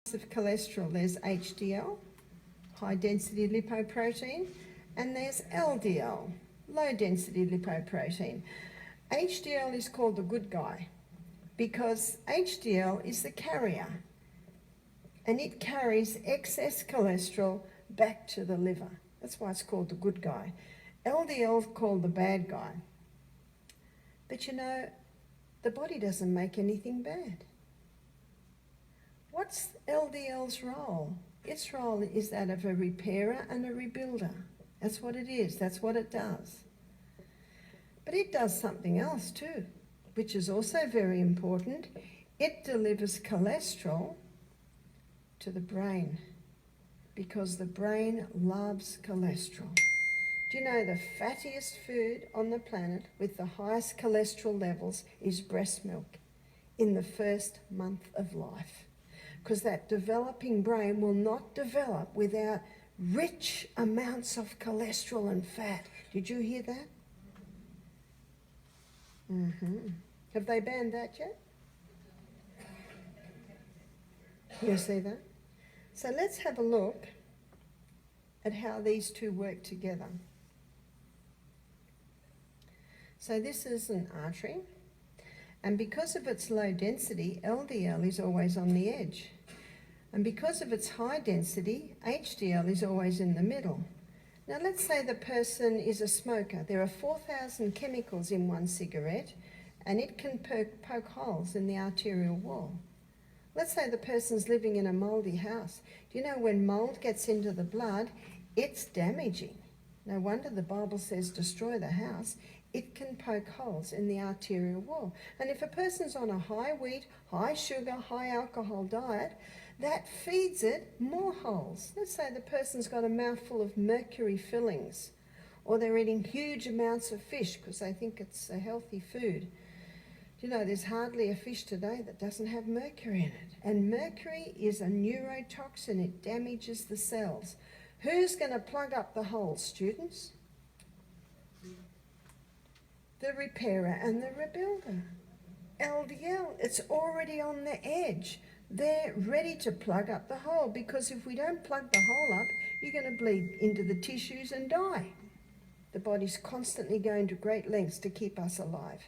of cholesterol. There's HDL, high density lipoprotein, and there's LDL, low density lipoprotein. HDL is called the good guy because HDL is the carrier and it carries excess cholesterol back to the liver. That's why it's called the good guy. LDL is called the bad guy. But you know, the body doesn't make anything bad. What's LDL's role? Its role is that of a repairer and a rebuilder. That's what it is. That's what it does. But it does something else too, which is also very important. It delivers cholesterol to the brain because the brain loves cholesterol. Do you know the fattiest food on the planet with the highest cholesterol levels is breast milk in the first month of life? Because that developing brain will not develop without rich amounts of cholesterol and fat. Did you hear that? Have they banned that yet? You see that? So let's have a look at how these two work together. So this is an artery, and because of its low density, LDL is always on the edge. And because of its high density, HDL is always in the middle. Now let's say the person is a smoker. There are 4,000 chemicals in one cigarette, and it can poke holes in the arterial wall. Let's say the person's living in a mouldy house. Do you know when mould gets into the blood, it's damaging. No wonder the Bible says destroy the house. It can poke holes in the arterial wall. And if a person's on a high wheat, high sugar, high alcohol diet, that feeds it more holes. Let's say the person's got a mouthful of mercury fillings, or they're eating huge amounts of fish because they think it's a healthy food. You know, there's hardly a fish today that doesn't have mercury in it. And mercury is a neurotoxin. It damages the cells. Who's going to plug up the holes, students? The repairer and the rebuilder. LDL, it's already on the edge. They're ready to plug up the hole, because if we don't plug the hole up, you're going to bleed into the tissues and die. The body's constantly going to great lengths to keep us alive.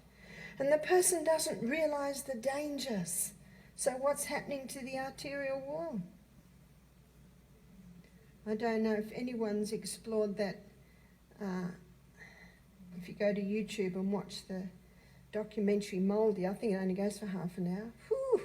And the person doesn't realise the dangers. So what's happening to the arterial wall? I don't know if anyone's explored that. If you go to YouTube and watch the documentary Mouldy, I think it only goes for half an hour. Whew,